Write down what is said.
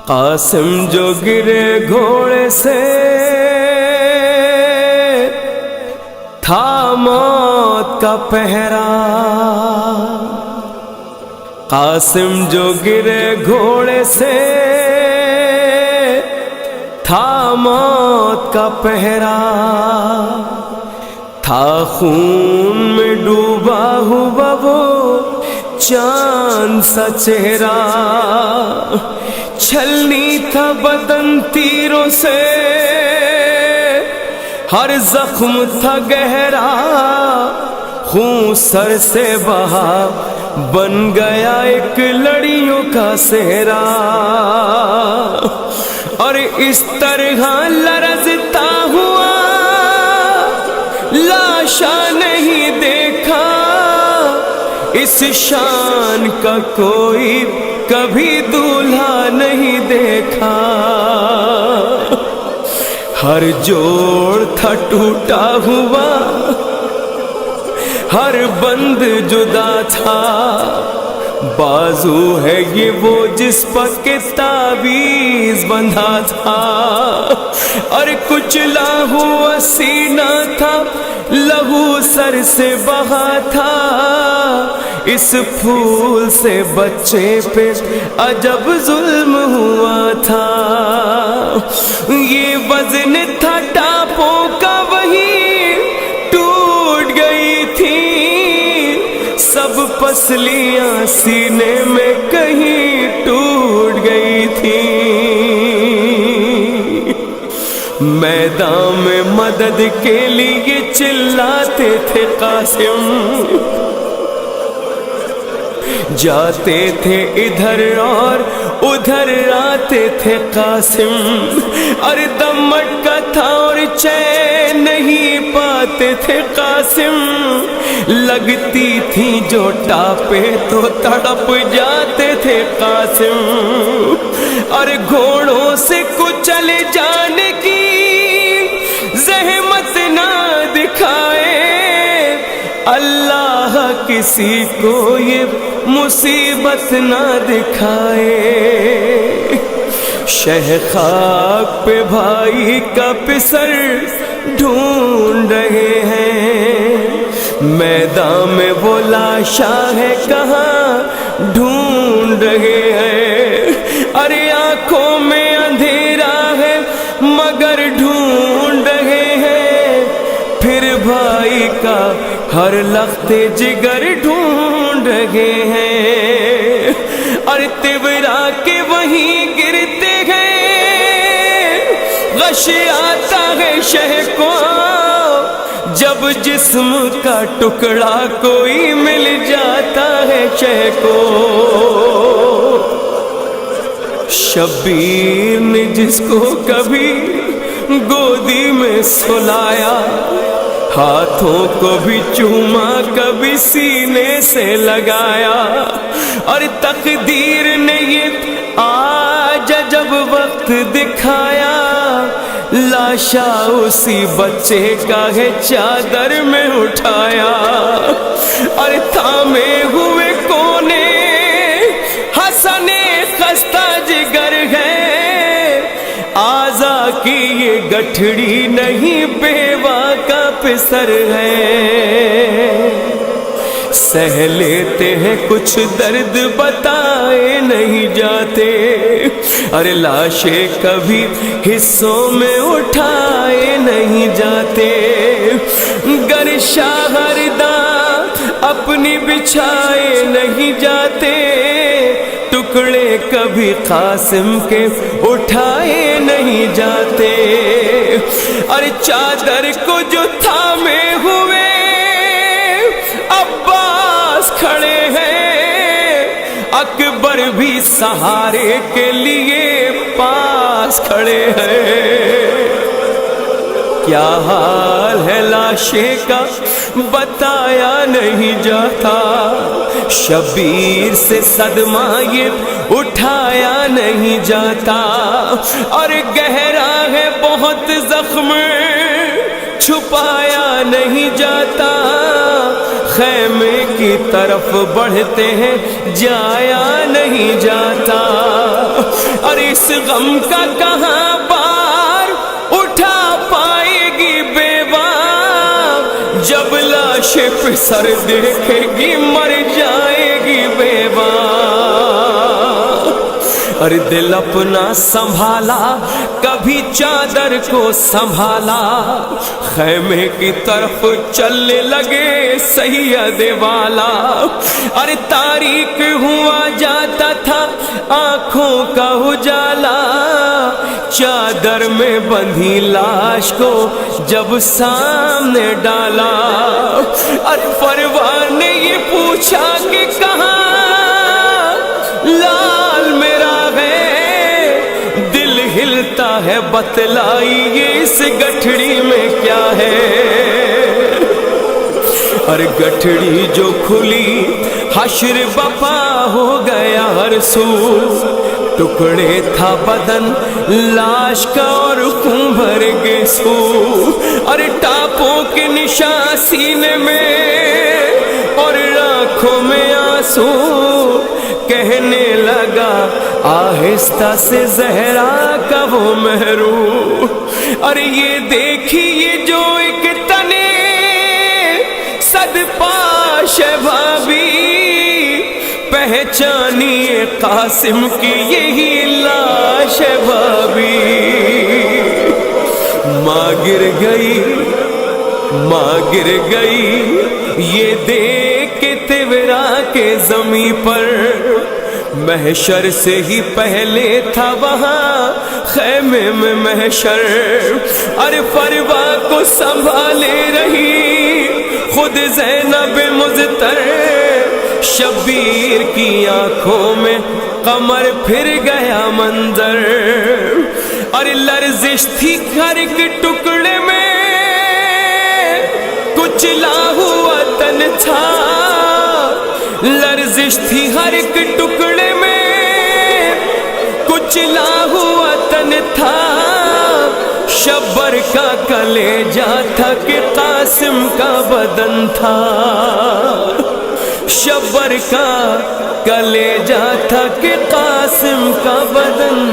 قاسم جو گرے گھوڑے سے تھا موت کا پہرا، قاسم جو گرے گھوڑے سے تھا موت کا پہرا، تھا خون میں ڈوبا ہوا وہ چاند سا چہرہ، چھلنی تھا بدن تیروں سے، ہر زخم تھا گہرا، خون سر سے بہا بن گیا ایک لڑیوں کا صحرا، اور اس طرح لرزتا ہوا لاشا نہیں دیکھا، اس شان کا کوئی کبھی دولہا نہیں دیکھا، ہر جوڑ تھا ٹوٹا ہوا، ہر بند جدا تھا، بازو ہے یہ وہ جس پر کے تعویذ بندھا تھا، اور کچلا ہوا سینہ تھا، لہو سر سے بہا تھا، اس پھول سے بچے پہ عجب ظلم ہوا تھا، یہ وزن تھا ٹاپوں کا وہی ٹوٹ گئی تھی، سب پسلیاں سینے میں کہیں ٹوٹ گئی تھی، میدان میں مدد کے لیے چلاتے تھے قاسم، جاتے تھے ادھر اور ادھر آتے تھے قاسم، اور دم اٹکا تھا اور چین نہیں پاتے تھے قاسم، لگتی تھی جو ٹاپے تو تڑپ جاتے تھے قاسم، اور گھوڑوں سے کچل جانے کی زحمت نہ دکھائے، اللہ کسی کو یہ مصیبت نہ دکھائے، شہ خاک پہ بھائی کا پسر ڈھونڈ رہے ہیں، میدان میں وہ لاشا ہے کہاں ڈھونڈ رہے ہیں، ارے آنکھوں میں اندھیرا ہے مگر ڈھونڈ رہے ہیں، پھر بھائی کا ہر لخت جگر ڈھونڈ رہے ہیں، اور تبرا کے وہیں گرتے ہیں، غش آتا ہے شہ کو جب جسم کا ٹکڑا کوئی مل جاتا ہے شہ کو، شبیر نے جس کو کبھی گودی میں سلایا، ہاتھوں کو بھی چوما کبھی سینے سے لگایا، اور تقدیر نے یہ آج جب وقت دکھایا، لاشا اسی بچے کا ہے چادر میں اٹھایا، اور تھامے ہوئے کونے حسن خستہ جگر ہے، آزا کی یہ گٹھڑی نہیں بیوہ کا پسر ہے، سہ لیتے ہیں کچھ درد بتائے نہیں جاتے، ارے لاشیں کبھی حصوں میں اٹھائے نہیں جاتے، گر شاہرداں اپنی بچھائے نہیں جاتے، ٹکڑے کبھی قاسم کے اٹھائے نہیں جاتے، اور چادر کو جو تھامے ہوئے عباس کھڑے ہیں، اکبر بھی سہارے کے لیے پاس کھڑے ہیں، کیا حال ہے لاشے کا بتایا نہیں جاتا، شبیر سے صدمہ یہ اٹھایا نہیں جاتا، اور گہرا ہے بہت زخم چھپایا نہیں جاتا، خیمے کی طرف بڑھتے ہیں جایا نہیں جاتا. اور اس غم کا کہاں بار اٹھا پائے گی بیوہ جب لاش پہ سر دیکھے گی مر جائے گی بیوہ. اور دل اپنا سنبھالا کبھی چادر کو سنبھالا خیمے کی طرف چلنے لگے سید والا. اور تاریک ہوا جاتا تھا آنکھوں کا اجالا چادر میں بندھی لاش کو جب سامنے ڈالا. اور پروان نے یہ پوچھا کہ کہاں لال میرا ہے دل ہلتا ہے بتلائیے اس گٹھڑی میں کیا ہے. اور گٹھڑی جو کھلی حشر بپا ہو گیا ہر سو ٹکڑے تھا بدن لاش کا اور خون بھر گئے سو. اور ٹاپوں کے نشان سینے میں اور آنکھوں میں آنسو کہنے لگا آہستہ سے زہرا کا وہ محرو. اور یہ دیکھیے جو ایک تنے صد پاش بھابی پہچانیے قاسم کی یہی لاش بھابی. ماں گر گئی یہ دیکھ کے تیورا کے زمیں پر محشر سے ہی پہلے تھا وہاں خیمے میں محشر. اور فروا کو سنبھالے رہی خود زینب مضطر شبیر کی آنکھوں میں قمر پھر گیا منظر. اور لرزش تھی ہر ایک ٹکڑے میں کچلا ہوا تن تھا لرزش تھی ہر ایک ٹکڑے میں کچلا ہوا تن تھا. شبر کا کلیجہ تھا کہ قاسم کا بدن تھا. شبر کا کلیجہ تھا کہ قاسم کا بدن